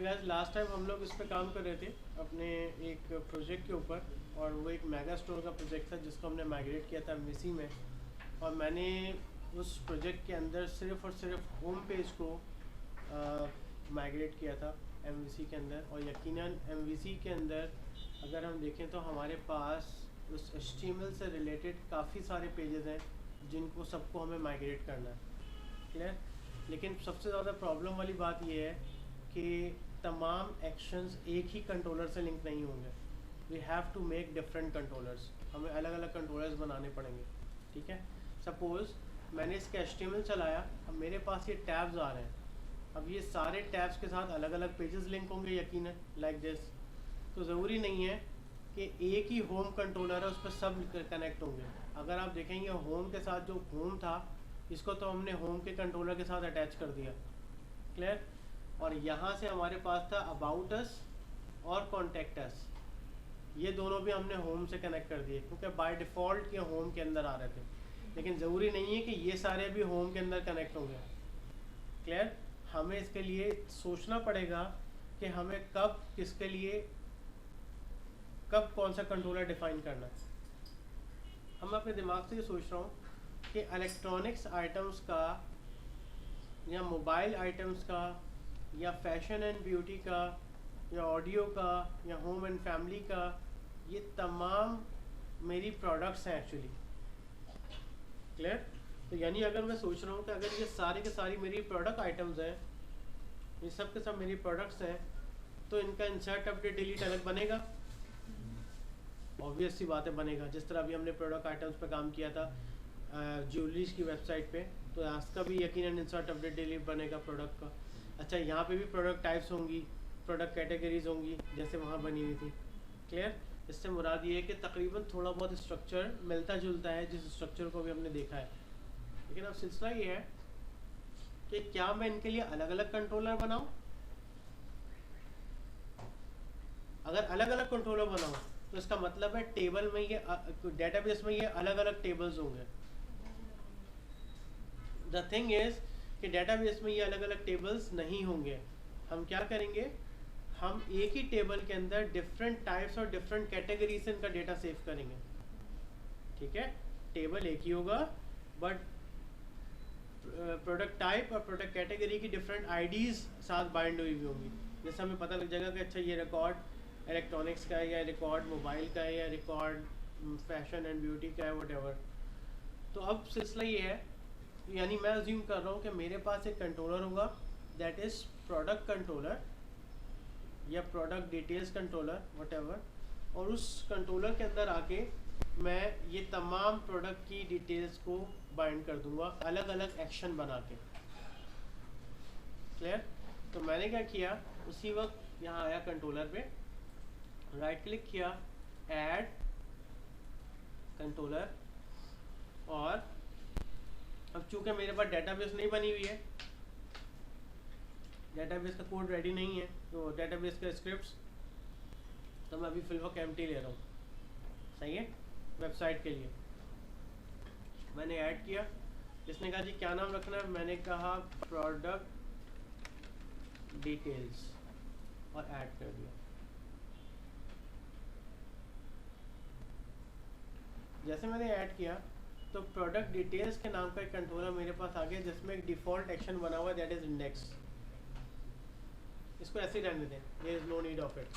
Guys last time हम लोग इस पे काम कर रहे थे अपने एक प्रोजेक्ट के ऊपर, और वो एक मेगा स्टोर का प्रोजेक्ट था जिसको हमने माइग्रेट किया था एमवीसी में। और मैंने उस प्रोजेक्ट के अंदर सिर्फ और सिर्फ होम पेज को माइग्रेट किया था एमवीसी के अंदर। और यकीनन एमवीसी के अंदर अगर हम देखें तो हमारे पास उस एचटीएमएल से रिलेटेड काफ़ी सारे पेजेस हैं जिनको सबको हमें माइग्रेट करना है। क्लियर। लेकिन सबसे ज़्यादा प्रॉब्लम वाली बात यह है कि तमाम एक्शंस एक ही कंट्रोलर से लिंक नहीं होंगे। We have to make different controllers, हमें अलग अलग कंट्रोलर्स बनाने पड़ेंगे। ठीक है। सपोज़ मैंने इसका एचटीएमएल चलाया, अब मेरे पास ये टैब्स आ रहे हैं। अब ये सारे टैब्स के साथ अलग अलग पेजेस लिंक होंगे यकीनन, लाइक दिस। तो ज़रूरी नहीं है कि एक ही होम कंट्रोलर है उस पर सब कनेक्ट होंगे। अगर आप देखेंगे होम के साथ जो होम था, इसको तो हमने होम के कंट्रोलर के साथ अटैच कर दिया। क्लियर। और यहाँ से हमारे पास था अबाउट अस और कॉन्टेक्ट अस, ये दोनों भी हमने होम से कनेक्ट कर दिए क्योंकि बाय डिफ़ॉल्ट ये होम के अंदर आ रहे थे। लेकिन ज़रूरी नहीं है कि ये सारे भी होम के अंदर कनेक्ट होंगे। क्लियर। हमें इसके लिए सोचना पड़ेगा कि हमें कब किसके लिए कब कौन सा कंट्रोलर डिफ़ाइन करना है। हम अपने दिमाग से ये सोच रहा हूँ कि इलेक्ट्रॉनिक्स आइटम्स का या मोबाइल आइटम्स का या फैशन एंड ब्यूटी का या ऑडियो का या होम एंड फैमिली का, ये तमाम मेरी प्रोडक्ट्स हैं एक्चुअली। क्लियर। तो यानी अगर मैं सोच रहा हूँ कि अगर ये सारी के सारी मेरी प्रोडक्ट आइटम्स हैं, ये सब के सब मेरी प्रोडक्ट्स हैं, तो इनका इंसर्ट अपडेट डिलीट अलग बनेगा। ऑब्वियस सी बात है बनेगा। जिस तरह अभी हमने प्रोडक्ट आइटम्स पे काम किया था ज्वेलरीज की वेबसाइट पे, तो इसका भी यकीनन इंसर्ट अपडेट डिलीट बनेगा प्रोडक्ट का। अच्छा, यहाँ पे भी प्रोडक्ट टाइप्स होंगी, प्रोडक्ट कैटेगरीज होंगी जैसे वहाँ बनी हुई थी। क्लियर। इससे मुराद ये है कि तकरीबन थोड़ा बहुत स्ट्रक्चर मिलता जुलता है जिस स्ट्रक्चर को भी हमने देखा है। लेकिन अब सिलसिला ये है कि क्या मैं इनके लिए अलग अलग कंट्रोलर बनाऊँ। अगर अलग अलग कंट्रोलर बनाऊँ तो इसका मतलब है टेबल में ये डेटाबेस में ये अलग अलग टेबल्स होंगे। द थिंग इज कि डेटाबेस में ये अलग अलग टेबल्स नहीं होंगे। हम क्या करेंगे, हम एक ही टेबल के अंदर डिफरेंट टाइप्स और डिफरेंट कैटेगरी से इनका डेटा सेव करेंगे। ठीक है। टेबल एक ही होगा बट प्रोडक्ट टाइप और प्रोडक्ट कैटेगरी की डिफरेंट आईडीज साथ बाइंड हुई हुई होंगी। जैसे हमें पता लग जाएगा कि अच्छा ये रिकॉर्ड इलेक्ट्रॉनिक्स का है या रिकॉर्ड मोबाइल का है या रिकॉर्ड फैशन एंड ब्यूटी का है, वट। तो अब सिलसिला ये है, यानी मैं अज्यूम कर रहा हूँ कि मेरे पास एक कंट्रोलर होगा दैट इज़ प्रोडक्ट कंट्रोलर या प्रोडक्ट डिटेल्स कंट्रोलर वट, और उस कंट्रोलर के अंदर आके मैं ये तमाम प्रोडक्ट की डिटेल्स को बाइंड कर दूंगा अलग अलग एक्शन बना के। क्लियर। तो मैंने क्या किया, उसी वक्त यहाँ आया कंट्रोलर पे, राइट क्लिक किया, ऐड कंट्रोलर। और अब चूंकि मेरे पास डेटाबेस नहीं बनी हुई है, डेटाबेस का कोड रेडी नहीं है, तो डेटाबेस का स्क्रिप्ट्स, तो मैं अभी फिलहाल एम्प्टी ले रहा हूँ। सही है। वेबसाइट के लिए मैंने ऐड किया। इसने कहा जी क्या नाम रखना है, मैंने कहा प्रोडक्ट डिटेल्स और ऐड कर दिया। जैसे मैंने ऐड किया तो प्रोडक्ट डिटेल्स के नाम का एक कंट्रोलर मेरे पास आ गया जिसमें एक डिफ़ॉल्ट एक्शन बना हुआ है दैट इज़ इंडेक्स। इसको ऐसे ही रहने दें, there is no need of it.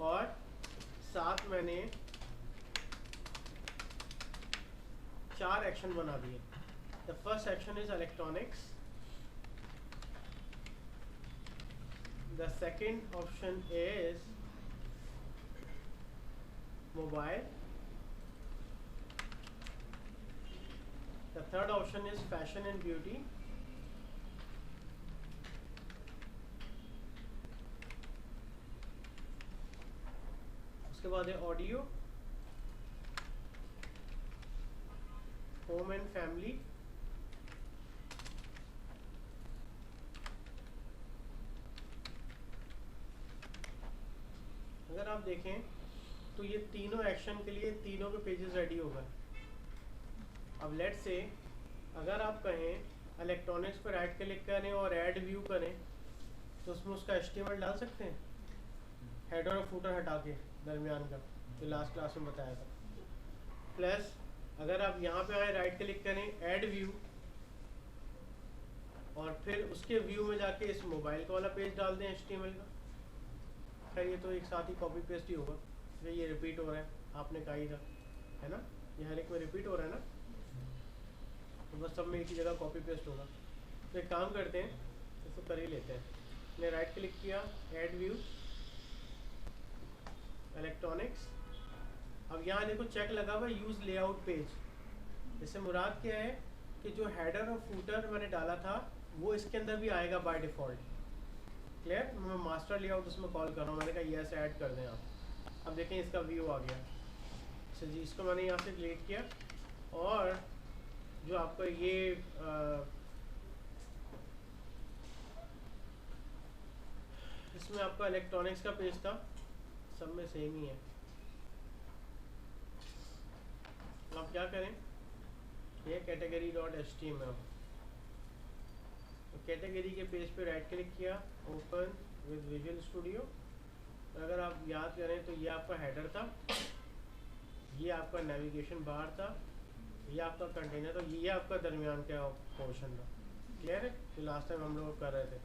और साथ मैंने 4 एक्शन बना दिए। The first action is electronics, the second option is mobile, the third option is fashion and beauty, उसके बाद है ऑडियो, होम एंड फैमिली, अगर आप देखें तो ये तीनों एक्शन के लिए तीनों के पेजेस रेडी हो गए। अब लेट्स से अगर आप कहें इलेक्ट्रॉनिक्स पर राइट क्लिक करें और ऐड व्यू करें, तो उसमें उसका HTML डाल सकते हैं, हेडर और फूटर हटा के दरमियान का, जो लास्ट क्लास में बताया था। प्लस अगर आप यहाँ पे आए, राइट क्लिक करें, ऐड व्यू, और फिर उसके व्यू में जाके इस मोबाइल का वाला पेज डाल दें HTML का। खैर ये तो एक साथ ही कॉपी पेस्ट ही होगा, ये रिपीट हो रहा है, आपने कहा ही था, है ना, ये हर एक में रिपीट हो रहा है ना, तो बस सब में एक ही जगह कॉपी पेस्ट होगा। तो एक काम करते हैं, इसको कर ही लेते हैं। मैंने राइट क्लिक किया, ऐड व्यू, इलेक्ट्रॉनिक्स। अब यहाँ देखो चेक लगा हुआ यूज़ लेआउट पेज। इससे मुराद क्या है कि जो हेडर और फूटर मैंने डाला था वो इसके अंदर भी आएगा बाय डिफ़ॉल्ट। क्लियर? मैं मास्टर लेआउट उसमें कॉल कर रहा हूँ, मैंने कहा यस ऐड कर दें आप। अब देखें इसका व्यू आ गया। अच्छा जी, इसको मैंने यहाँ से डिलीट किया, और जो आपका ये इसमें आपका इलेक्ट्रॉनिक्स का पेज था, सब में सेम ही है। आप क्या करें, ये कैटेगरी डॉट HTML, तो कैटेगरी के पेज पे राइट क्लिक किया, ओपन विद विजुअल स्टूडियो। अगर आप याद करें तो ये आपका हेडर था, ये आपका नेविगेशन बार था, ये आपका कंटेनर था, ये आपका दरमियान का पोर्शन था। क्लियर है? जो लास्ट टाइम हम लोग कर रहे थे।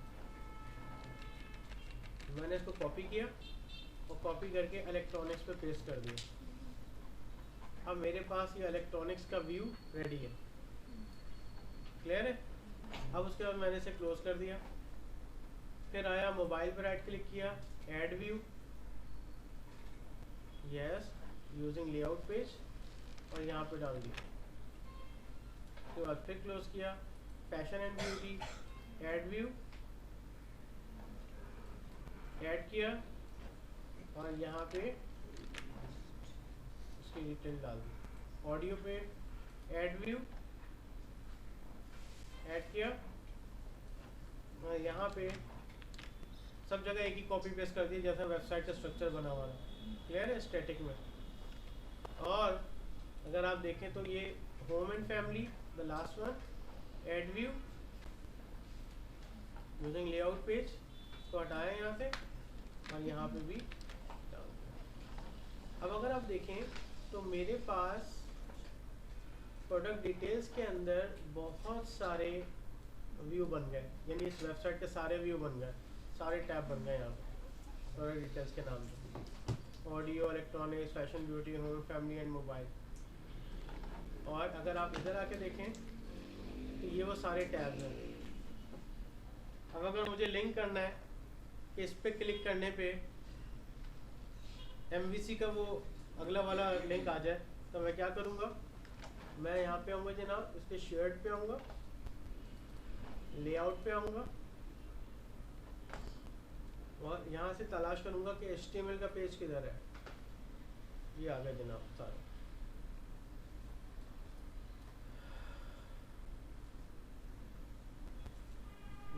मैंने इसको कॉपी किया और कॉपी करके इलेक्ट्रॉनिक्स पे पेस्ट कर दिया। अब मेरे पास ये इलेक्ट्रॉनिक्स का व्यू रेडी है। क्लियर है? अब उसके बाद मैंने इसे क्लोज कर दिया, फिर आया मोबाइल पर राइट क्लिक किया, add view, yes using layout page, और यहाँ पे डाल दिया। उसके बाद फिर क्लोज किया, fashion and beauty, add view, add किया, और यहाँ पे उसकी डिटेल डाल दी। ऑडियो पे ऐड व्यू, ऐड किया, और यहाँ पे सब जगह एक ही कॉपी पेस्ट कर दी जैसा वेबसाइट का स्ट्रक्चर बना हुआ था। क्लियर है? स्टैटिक में। और अगर आप देखें तो ये home and family, the last one, add view using layout page, इसको हटाएं यहाँ से, और यहाँ पे भी डाल दें। अब अगर आप देखें तो मेरे पास प्रोडक्ट डिटेल्स के अंदर बहुत सारे व्यू बन गए, यानी इस वेबसाइट के सारे व्यू बन गए, सारे टैब बन गए यहाँ पे प्रोडक्ट डिटेल्स के नाम से। Audio, electronics, fashion, beauty, home, family and mobile. और अगर आप इधर आके देखें तो ये वो सारे टैब्स हैं। अब अगर मुझे लिंक करना है कि इस पर क्लिक करने पे MVC का वो अगला वाला लिंक आ जाए, तो मैं क्या करूँगा, मैं यहाँ पे आऊँगा जनाब, इसके शेयर्ड पे आऊँगा, लेआउट पे आऊँगा, और यहाँ से तलाश करूँगा कि HTML का पेज किधर है। ये आ गया जनाब सारा।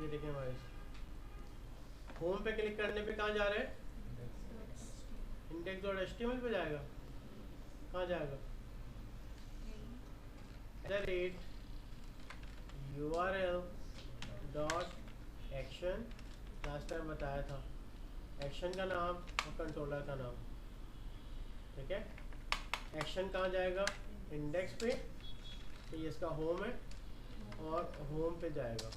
ये देखें हमारे होम पे क्लिक करने पे कहाँ जा रहे हैं, index.html पे जाएगा। कहाँ जाएगा, URL.action, लास्ट टाइम बताया था, एक्शन का नाम और कंट्रोलर का नाम। ठीक है? एक्शन कहाँ जाएगा, इंडेक्स पे, तो ये इसका होम है, और होम पे जाएगा।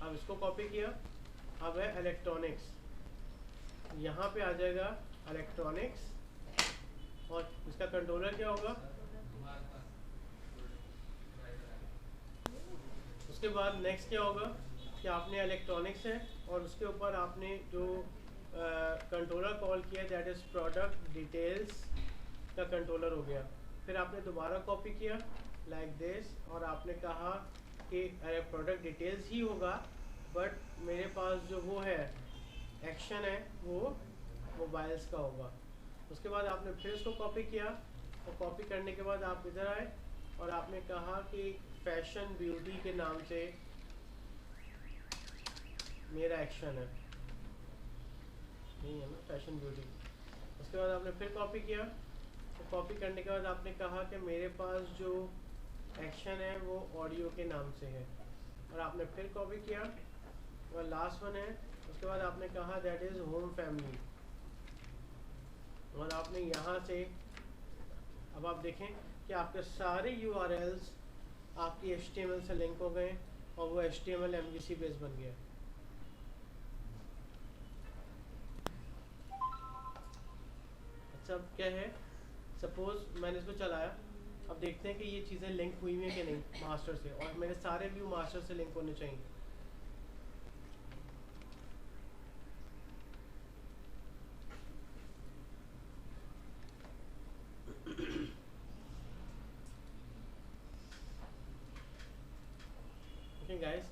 अब इसको कॉपी किया, अब है इलेक्ट्रॉनिक्स, यहाँ पे आ जाएगा इलेक्ट्रॉनिक्स, और इसका कंट्रोलर क्या होगा। उसके बाद नेक्स्ट क्या होगा कि आपने इलेक्ट्रॉनिक्स है, और उसके ऊपर आपने जो कंट्रोलर कॉल किया, दैट इज़ प्रोडक्ट डिटेल्स का कंट्रोलर हो गया। फिर आपने दोबारा कॉपी किया लाइक दिस, और आपने कहा कि प्रोडक्ट डिटेल्स ही होगा, बट मेरे पास जो वो है एक्शन है वो मोबाइल्स का होगा। उसके बाद आपने फिर उसको कॉपी किया, और कॉपी करने के बाद आप इधर आए, और आपने कहा कि फैशन ब्यूटी के नाम से मेरा एक्शन है, नहीं है ना, फैशन ब्यूटी। उसके बाद आपने फिर कॉपी किया, तो कॉपी करने के बाद आपने कहा कि मेरे पास जो एक्शन है वो ऑडियो के नाम से है, और आपने फिर कॉपी किया, और लास्ट वन है, उसके बाद आपने कहा दैट इज़ होम फैमिली, और आपने यहाँ से अब आप देखें कि आपके सारे URLs आपकी HTML से लिंक हो गए और वो HTML MVC बेस बन गया। अच्छा अब क्या है, सपोज मैंने इसको चलाया, अब देखते हैं कि ये चीज़ें लिंक हुई हैं कि नहीं मास्टर से, और मेरे सारे व्यू मास्टर से लिंक होने चाहिए। ओके गाइस,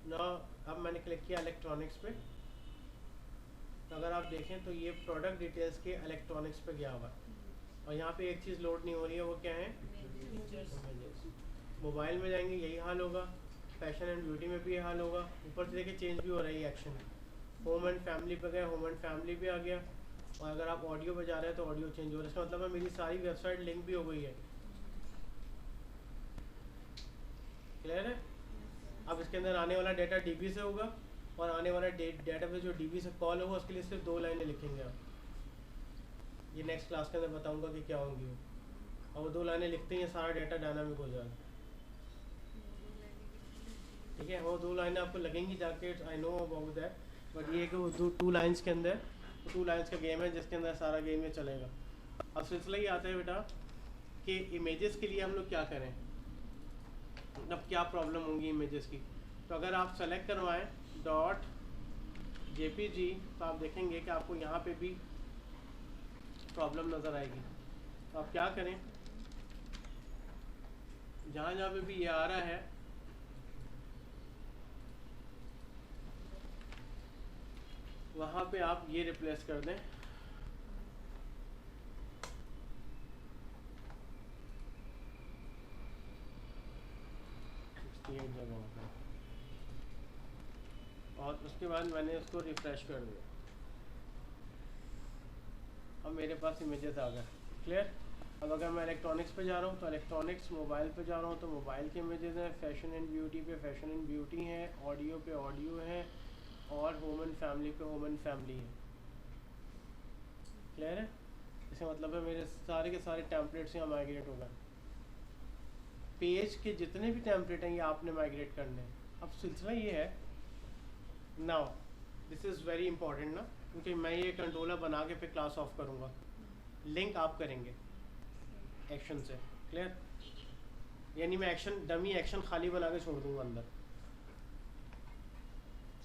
नाउ अब मैंने क्लिक किया इलेक्ट्रॉनिक्स पे, तो अगर आप देखें तो ये प्रोडक्ट डिटेल्स के इलेक्ट्रॉनिक्स पे गया हुआ है, और यहाँ पे एक चीज़ लोड नहीं हो रही है, वो क्या है, मोबाइल में जाएंगे यही हाल होगा, फैशन एंड ब्यूटी में भी ये हाल होगा, ऊपर से देखिए चेंज भी हो रहा है ये एक्शन। होम एंड फैमिली पे गए, होम एंड फैमिली भी आ गया, और अगर आप ऑडियो पे जा रहे हैं तो ऑडियो चेंज हो रहा है। इसका मतलब है मेरी सारी वेबसाइट लिंक भी हो गई है। क्लियर है? अब इसके अंदर आने वाला डाटा DB से होगा, और आने वाला डाटा पे जो DB से कॉल होगा उसके लिए सिर्फ 2 लाइनें लिखेंगे आप। ये नेक्स्ट क्लास के अंदर बताऊंगा कि क्या होंगी वो, और वो 2 लाइनें लिखते ही सारा डाटा डायनामिक हो जाएगा। ठीक है, वो 2 लाइनें आपको लगेंगी जाके, I know about that, but ये कि वो 2 लाइन्स के अंदर 2 लाइन्स का गेम है जिसके अंदर सारा गेम में चलेगा। अब सिलसिला ये आता है बेटा कि इमेजेस के लिए हम लोग क्या करें, अब क्या प्रॉब्लम होंगी इमेजेस की। तो अगर आप सेलेक्ट करवाएं .jpg तो आप देखेंगे कि आपको यहाँ पे भी प्रॉब्लम नज़र आएगी। तो आप क्या करें, जहाँ जहाँ पे भी ये आ रहा है वहाँ पे आप ये रिप्लेस कर दें, और उसके बाद मैंने उसको रिफ्रेश कर दिया, अब मेरे पास इमेजेस आ गए। क्लियर? अब अगर मैं इलेक्ट्रॉनिक्स पे जा रहा हूँ तो इलेक्ट्रॉनिक्स, मोबाइल पे जा रहा हूँ तो मोबाइल के इमेजेस हैं, फैशन एंड ब्यूटी पे फैशन एंड ब्यूटी है, ऑडियो पे ऑडियो है, और होम एंड फैमिली पे होम एंड फैमिली है। क्लियर है? इसका मतलब है मेरे सारे के सारे टेम्पलेट्स यहाँ माइग्रेट हो गए। पेज के जितने भी टेम्पलेट हैं ये आपने माइग्रेट करने हैं। अब सिलसिला ये है, now this is very important ना, क्योंकि मैं ये कंट्रोलर बना के फिर क्लास ऑफ करूँगा, लिंक आप करेंगे एक्शन से। क्लियर? यानी मैं एक्शन, डमी एक्शन खाली बना के छोड़ दूँगा अंदर।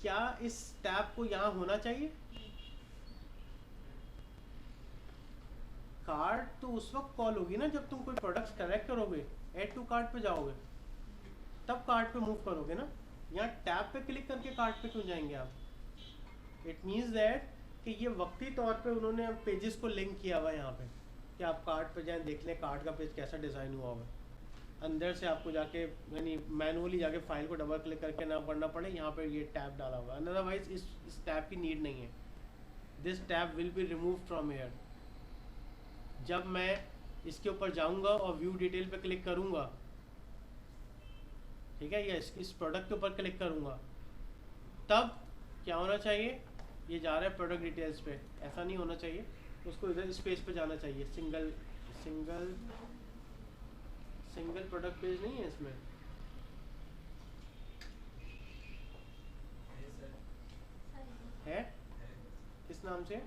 क्या इस टैब को यहाँ होना चाहिए? कार्ड तो उस वक्त कॉल होगी ना जब तुम कोई प्रोडक्ट्स कलेक्ट करोगे, ऐड टू कार्ट पे जाओगे, तब कार्ट पे मूव करोगे ना। यहाँ टैब पे क्लिक करके कार्ट पे क्यों जाएंगे आप? इट मीन्स दैट कि ये वक्ती तौर पे उन्होंने पेजेस को लिंक किया हुआ है यहाँ पे, कि आप कार्ट पे जाएं, देख लें कार्ट का पेज कैसा डिज़ाइन हुआ हुआ है। अंदर से आपको जाके यानी मैनुअली जाके फाइल को डबल क्लिक करके ना पढ़ना पड़े, यहाँ पे ये टैब डाला हुआ है। अदरवाइज इस टैब की नीड नहीं है। This tab will be remove from here. जब मैं इसके ऊपर जाऊँगा और व्यू डिटेल पे क्लिक करूँगा, ठीक है, या इस प्रोडक्ट के ऊपर क्लिक करूँगा, तब क्या होना चाहिए, ये जा रहा है प्रोडक्ट डिटेल्स पे, ऐसा नहीं होना चाहिए, उसको इधर इस पेज पे जाना चाहिए। Single single single product page नहीं है इसमें, है किस नाम से,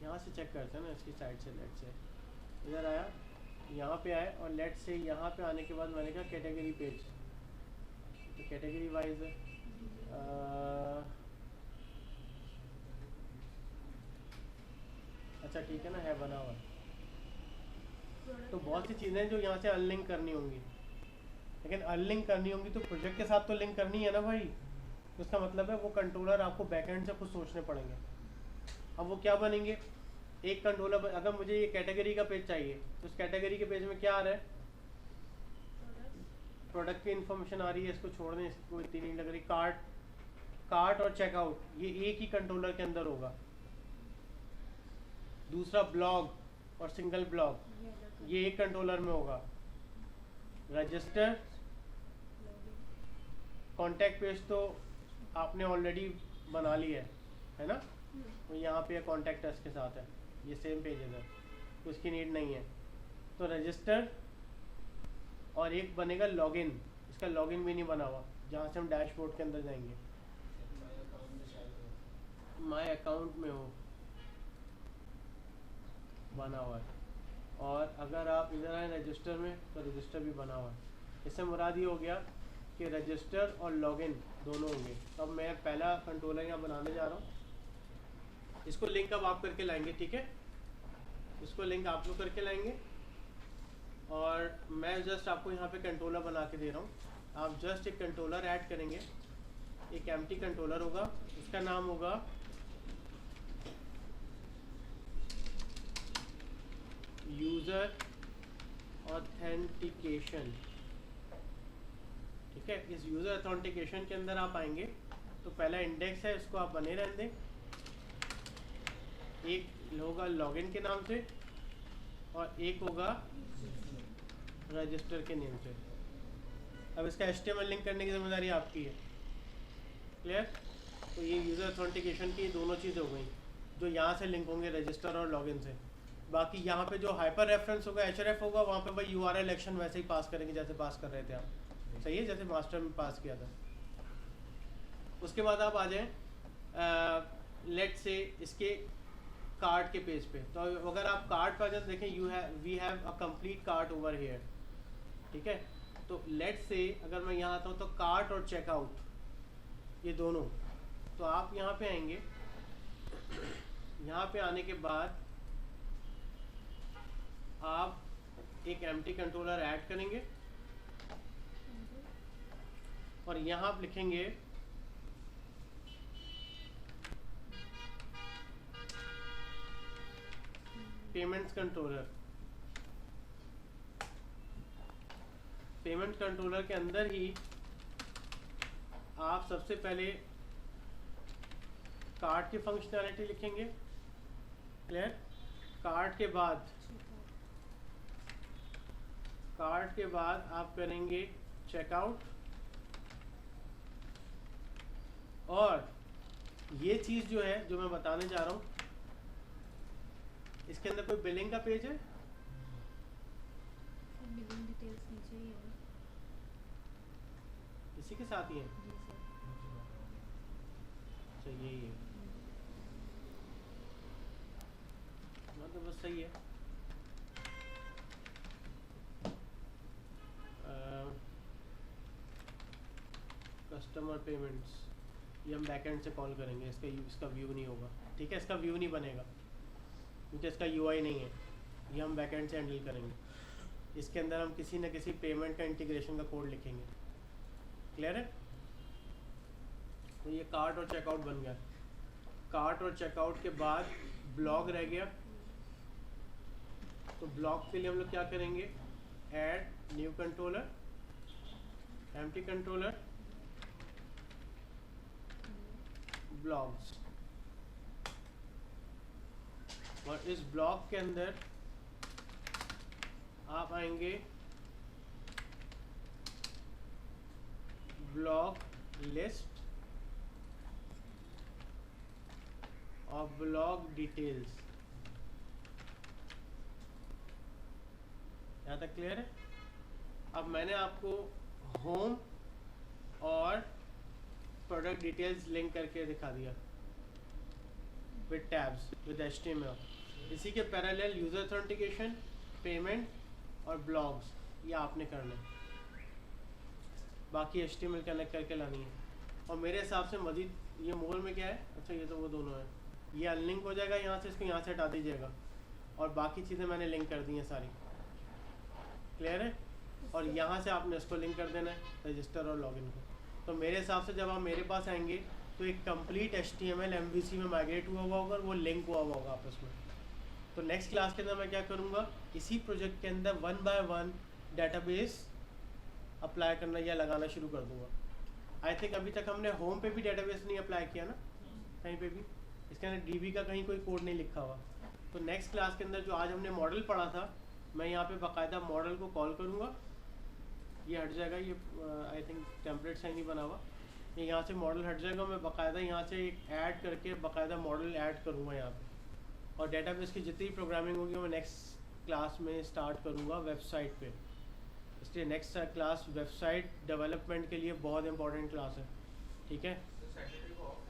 यहाँ से चेक करते हैं ना, इसकी साइड से, लेट से इधर आया, यहाँ पे आए, और लेट से यहाँ पे आने के बाद मैंने कहा कैटेगरी पेज, तो कैटेगरी वाइज है, अच्छा ठीक है ना, है बना हुआ। तो बहुत सी चीज़ें जो यहाँ से अनलिंक करनी होंगी, लेकिन अनलिंक करनी होंगी तो प्रोजेक्ट के साथ तो लिंक करनी है ना भाई। तो इसका मतलब है वो कंट्रोलर आपको बैकएंड से कुछ सोचने पड़ेंगे। अब वो क्या बनेंगे, एक कंट्रोलर, अगर मुझे ये कैटेगरी का पेज चाहिए तो उस कैटेगरी के पेज में क्या आ रहा है, प्रोडक्ट की इन्फॉर्मेशन आ रही है, इसको छोड़ दें, इसको इतनी नहीं लग रही। कार्ट और चेकआउट ये एक ही कंट्रोलर के अंदर होगा। दूसरा ब्लॉग और सिंगल ब्लॉग ये एक कंट्रोलर में होगा। रजिस्टर, कॉन्टैक्ट पेज तो आपने ऑलरेडी बना लिया है ना, तो यहाँ पे कॉन्टैक्ट अस के साथ है, ये सेम पेजेस है, उसकी नीड नहीं है। तो रजिस्टर और एक बनेगा लॉगिन, इसका लॉगिन भी नहीं बना हुआ, जहाँ से हम डैशबोर्ड के अंदर जाएंगे। माय अकाउंट में हो बना हुआ है, और अगर आप इधर आए रजिस्टर में तो रजिस्टर भी बना हुआ है। इससे मुराद ये हो गया कि रजिस्टर और लॉगिन दोनों होंगे। अब मैं पहला कंट्रोलर यहाँ बनाने जा रहा हूँ, इसको लिंक अब आप करके लाएंगे, ठीक है, इसको लिंक आप लोग करके लाएंगे, और मैं जस्ट आपको यहाँ पे कंट्रोलर बना के दे रहा हूँ। आप जस्ट एक कंट्रोलर ऐड करेंगे, एक एम्प्टी कंट्रोलर होगा, उसका नाम होगा यूज़र ऑथेंटिकेशन, ठीक है। इस यूज़र ऑथेंटिकेशन के अंदर आप आएंगे तो पहला इंडेक्स है, इसको आप बने रहने दें, एक होगा लॉगिन के नाम से और एक होगा रजिस्टर के नेम से। अब इसका HTML लिंक करने की जिम्मेदारी आपकी है, क्लियर। तो ये यूज़र ऑथेंटिकेशन की दोनों चीज़ें हो गई जो यहाँ से लिंक होंगे रजिस्टर और लॉगिन से। बाकी यहाँ पे जो हाइपर रेफरेंस होगा, href होगा, वहाँ पे भाई URL एक्शन वैसे ही पास करेंगे जैसे पास कर रहे थे आप, सही है, जैसे मास्टर में पास किया था। उसके बाद आप आ जाएं लेट से इसके कार्ड के पेज पे। तो अगर आप कार्ड पर आ जाए तो देखें we have a complete cart over here, ठीक है। तो लेट से अगर मैं यहाँ आता हूँ तो कार्ट और चेकआउट ये दोनों, तो आप यहाँ पे आएंगे, यहाँ पे आने के बाद आप एक एम्प्टी कंट्रोलर ऐड करेंगे और यहाँ आप लिखेंगे पेमेंट्स कंट्रोलर। पेमेंट कंट्रोलर के अंदर ही आप सबसे पहले कार्ड की फंक्शनैलिटी लिखेंगे, क्लियर। कार्ड के बाद आप करेंगे चेकआउट, और ये चीज़ जो है जो मैं बताने जा रहा हूँ, इसके अंदर कोई बिलिंग का पेज है, बिलिंग डिटेल्स नीचे ही है, इसी के साथ ही है, जी सर। अच्छा यही है, मतलब बस सही है। कस्टमर पेमेंट्स ये हम बैकएंड से कॉल करेंगे, इसका व्यू नहीं होगा, ठीक है, इसका व्यू नहीं बनेगा क्योंकि इसका UI नहीं है, ये हम बैकएंड से हैंडल करेंगे। इसके अंदर हम किसी न किसी पेमेंट का इंटीग्रेशन का कोड लिखेंगे, क्लियर है। तो ये कार्ट और चेकआउट बन गया। कार्ट और चेकआउट के बाद ब्लॉग रह गया, तो ब्लॉग के लिए हम लोग क्या करेंगे, add new controller, empty controller, blogs, और इस ब्लॉक के अंदर आप आएंगे ब्लॉक लिस्ट और ब्लॉक डिटेल्स। यहाँ तक क्लियर है। अब मैंने आपको होम और प्रोडक्ट डिटेल्स लिंक करके दिखा दिया विद टैब्स विद HTML। इसी के पैरेलल यूज़र ऑथेंटिकेशन, पेमेंट और ब्लॉग्स ये आपने करना है, बाकी HTML कनेक्ट करके लानी है। और मेरे हिसाब से मजीद ये मोल में क्या है, अच्छा ये तो वो दोनों है, ये अनलिंक हो जाएगा यहाँ से, इसको यहाँ से हटा दीजिएगा, और बाकी चीज़ें मैंने लिंक कर दी हैं सारी, क्लियर है। और यहाँ से आपने इसको लिंक कर देना है रजिस्टर और लॉगिन को। तो मेरे हिसाब से जब आप मेरे पास आएंगे तो एक कंप्लीट HTML MVC में माइग्रेट हुआ हुआ होगा और वो लिंक हुआ हुआ होगा आपस में। तो नेक्स्ट क्लास के अंदर मैं क्या करूँगा, इसी प्रोजेक्ट के अंदर 1 by 1 डेटाबेस अप्लाई करना या लगाना शुरू कर दूँगा। आई थिंक अभी तक हमने होम पे भी डेटाबेस नहीं अप्लाई किया ना, कहीं पे भी इसके अंदर DB का कहीं कोई कोड नहीं लिखा हुआ। तो नेक्स्ट क्लास के अंदर जो आज हमने मॉडल पढ़ा था, मैं यहाँ पे बाकायदा मॉडल को कॉल करूँगा, ये हट जाएगा, ये आई थिंक टेम्पलेट से ही नहीं बना हुआ, ये यहाँ से मॉडल हट जाएगा, मैं बाकायदा यहाँ से एक ऐड करके बाकायदा मॉडल ऐड करूँगा यहाँ पे, और डेटाबेस की जितनी प्रोग्रामिंग होगी मैं नेक्स्ट क्लास में स्टार्ट करूँगा वेबसाइट पे। इसलिए नेक्स्ट क्लास वेबसाइट डेवलपमेंट के लिए बहुत इंपॉर्टेंट क्लास है, ठीक है। सैटरडे को ऑफ